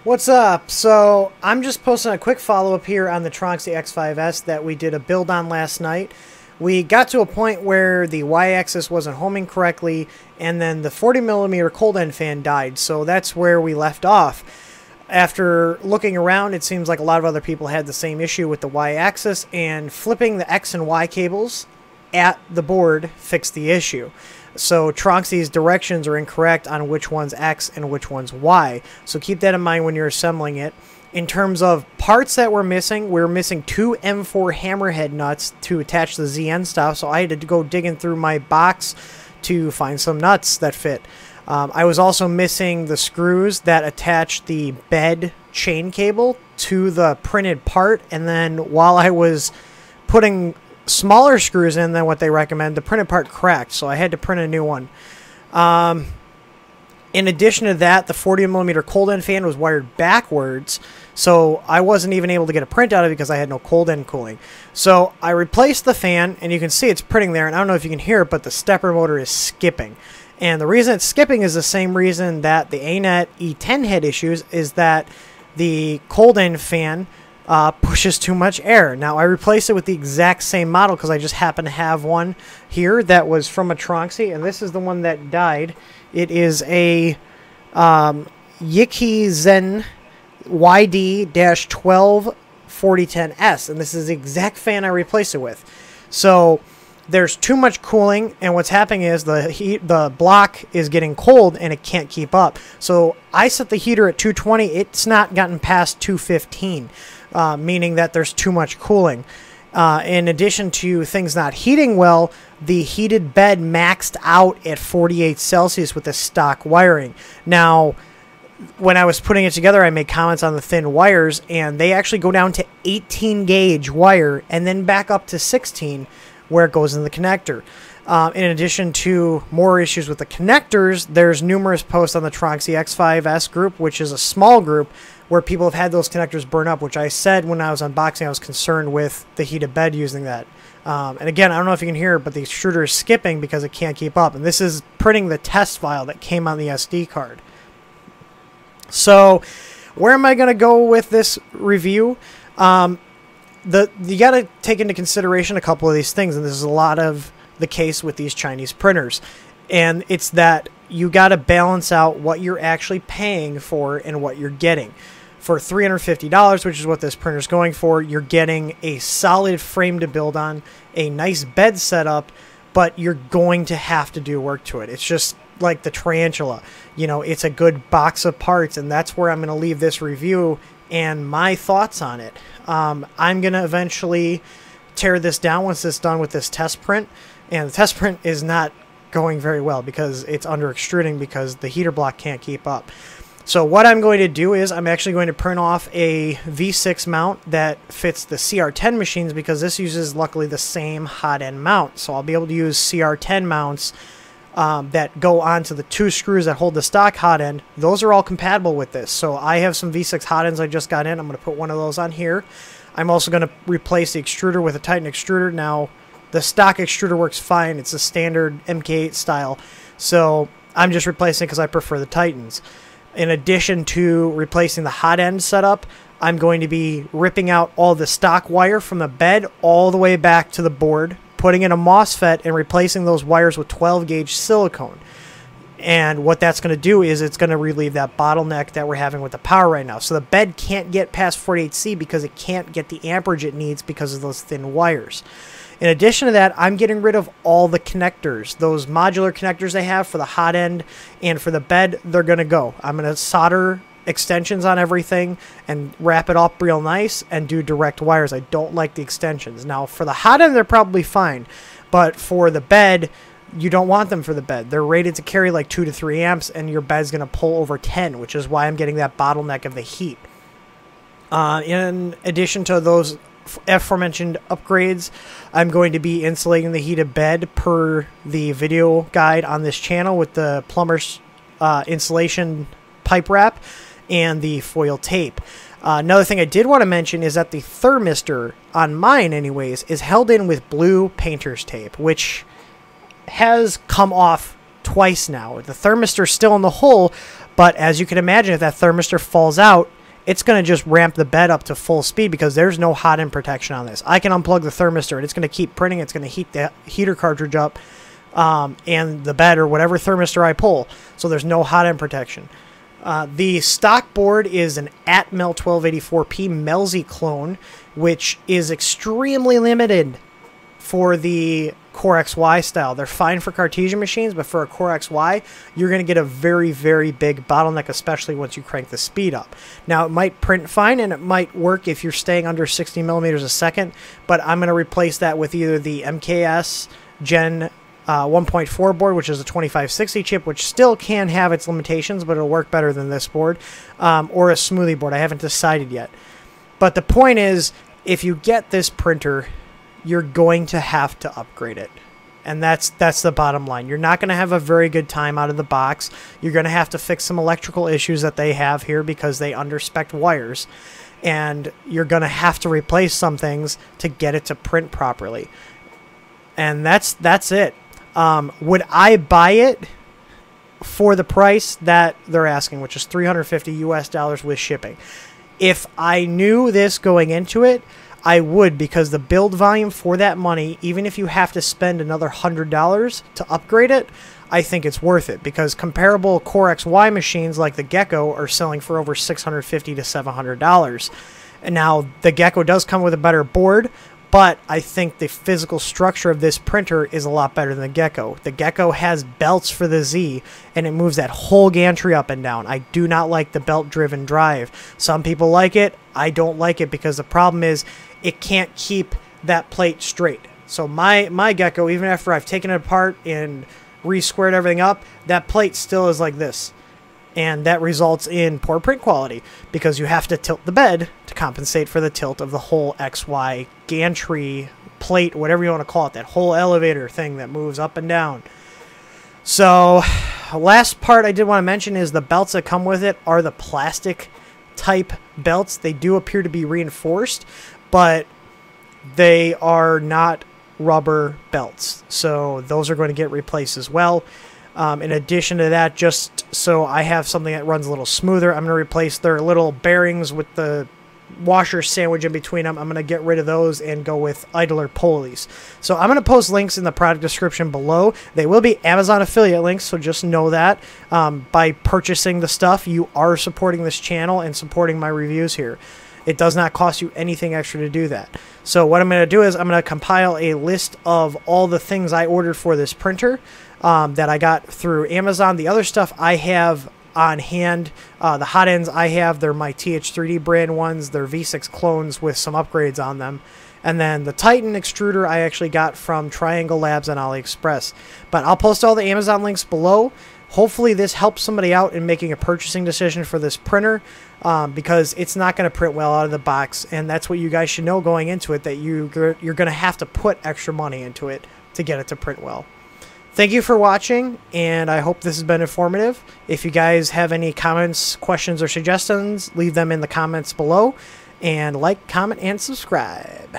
What's up? So I'm just posting a quick follow-up here on the TronXY X5S that we did a build on last night. We got to a point where the Y-axis wasn't homing correctly, and then the 40mm cold end fan died, so that's where we left off. After looking around, it seems like a lot of other people had the same issue with the Y-axis, and flipping the X and Y cables at the board fixed the issue. So TronXY's directions are incorrect on which one's X and which one's Y. So keep that in mind when you're assembling it. In terms of parts that we're missing 2 M4 hammerhead nuts to attach the ZN stuff. So I had to go digging through my box to find some nuts that fit. I was also missing the screws that attach the bed chain cable to the printed part. And then while I was putting smaller screws in than what they recommend, the printed part cracked, so I had to print a new one. In addition to that, the 40mm cold end fan was wired backwards, so I wasn't even able to get a print out of it because I had no cold end cooling. So I replaced the fan, and you can see it's printing there, and I don't know if you can hear it, but the stepper motor is skipping. And the reason it's skipping is the same reason that the ANET E10 had issues, is that the cold end fan pushes too much air. Now I replaced it with the exact same model because I just happen to have one here that was from a TronXY, and this is the one that died. It is a Yiki Zen YD-124010S, and this is the exact fan I replaced it with. So there's too much cooling, and what's happening is the block is getting cold and it can't keep up. So I set the heater at 220. It's not gotten past 215. Meaning that there's too much cooling. In addition to things not heating well, the heated bed maxed out at 48 Celsius with the stock wiring. Now, when I was putting it together, I made comments on the thin wires, and they actually go down to 18 gauge wire and then back up to 16 where it goes in the connector. In addition to more issues with the connectors, there's numerous posts on the TronXY X5S group, which is a small group, where people have had those connectors burn up, which I said when I was unboxing I was concerned with the heated bed using that. And again, I don't know if you can hear it, but the extruder is skipping because it can't keep up. And this is printing the test file that came on the SD card. So where am I going to go with this review? You got to take into consideration a couple of these things, and this is a lot of the case with these Chinese printers. And it's that you got to balance out what you're actually paying for and what you're getting. For $350, which is what this printer is going for, you're getting a solid frame to build on, a nice bed setup, but you're going to have to do work to it. It's just like the Tarantula. You know, it's a good box of parts, and that's where I'm going to leave this review and my thoughts on it. I'm going to eventually tear this down once it's done with this test print, and the test print is not going very well because it's under extruding because the heater block can't keep up. So what I'm going to do is I'm actually going to print off a V6 mount that fits the CR10 machines, because this uses luckily the same hot end mount. So I'll be able to use CR10 mounts that go onto the 2 screws that hold the stock hot end. Those are all compatible with this. So I have some V6 hot ends I just got in. I'm going to put one of those on here. I'm also going to replace the extruder with a Titan extruder. Now, the stock extruder works fine. It's a standard MK8 style. So I'm just replacing it because I prefer the Titans. In addition to replacing the hot end setup, I'm going to be ripping out all the stock wire from the bed all the way back to the board, putting in a MOSFET and replacing those wires with 12 gauge silicone. And what that's going to do is it's going to relieve that bottleneck that we're having with the power right now. So the bed can't get past 48C because it can't get the amperage it needs because of those thin wires. In addition to that, I'm getting rid of all the connectors. Those modular connectors they have for the hot end and for the bed, they're going to go. I'm going to solder extensions on everything and wrap it up real nice and do direct wires. I don't like the extensions. Now, for the hot end, they're probably fine. But for the bed, you don't want them for the bed. They're rated to carry like 2 to 3 amps, and your bed's going to pull over 10, which is why I'm getting that bottleneck of the heat. In addition to those aforementioned upgrades, I'm going to be insulating the heated bed per the video guide on this channel with the plumber's insulation pipe wrap and the foil tape. Another thing I did want to mention is that the thermistor, on mine anyways, is held in with blue painter's tape, which has come off twice now. The thermistor's still in the hole, but as you can imagine, if that thermistor falls out, it's going to just ramp the bed up to full speed because there's no hot end protection on this. I can unplug the thermistor and it's going to keep printing. It's going to heat the heater cartridge up and the bed or whatever thermistor I pull. So there's no hot end protection. The stock board is an Atmel 1284p Melzi clone, which is extremely limited for the Core XY style. They're fine for Cartesian machines, but for a Core XY, you're going to get a very, very big bottleneck, especially once you crank the speed up. Now, it might print fine, and it might work if you're staying under 60 millimeters a second, but I'm going to replace that with either the MKS Gen 1.4 board, which is a 2560 chip, which still can have its limitations, but it'll work better than this board, or a smoothie board. I haven't decided yet. But the point is, if you get this printer, you're going to have to upgrade it. And that's the bottom line. You're not going to have a very good time out of the box. You're going to have to fix some electrical issues that they have here because they underspec wires. And you're going to have to replace some things to get it to print properly. And that's it. Would I buy it for the price that they're asking, which is $350 US with shipping? If I knew this going into it, I would, because the build volume for that money, even if you have to spend another $100 to upgrade it, I think it's worth it, because comparable Core XY machines like the Gecko are selling for over $650 to $700. And now the Gecko does come with a better board, but I think the physical structure of this printer is a lot better than the Gecko. The Gecko has belts for the Z, and it moves that whole gantry up and down. I do not like the belt-driven drive. Some people like it. I don't like it because the problem is it can't keep that plate straight. So my Gecko, even after I've taken it apart and re-squared everything up, that plate still is like this. And that results in poor print quality because you have to tilt the bed to compensate for the tilt of the whole XY gantry plate, whatever you want to call it, that whole elevator thing that moves up and down. So last part I did want to mention is the belts that come with it are the plastic type belts. They do appear to be reinforced, but they are not rubber belts. So those are going to get replaced as well. In addition to that, just so I have something that runs a little smoother, I'm going to replace their little bearings with the washer sandwich in between them. I'm going to get rid of those and go with idler pulleys. So I'm going to post links in the product description below. They will be Amazon affiliate links, so just know that. By purchasing the stuff, you are supporting this channel and supporting my reviews here. It does not cost you anything extra to do that. So what I'm going to do is I'm going to compile a list of all the things I ordered for this printer that I got through Amazon. The other stuff I have on hand. The hot ends I have, they're my TH3D brand ones. They're V6 clones with some upgrades on them. And then the Titan extruder I actually got from Triangle Labs on AliExpress. But I'll post all the Amazon links below. Hopefully this helps somebody out in making a purchasing decision for this printer, because it's not going to print well out of the box, and that's what you guys should know going into it, that you're going to have to put extra money into it to get it to print well. Thank you for watching, and I hope this has been informative. If you guys have any comments, questions, or suggestions, leave them in the comments below, and like, comment, and subscribe.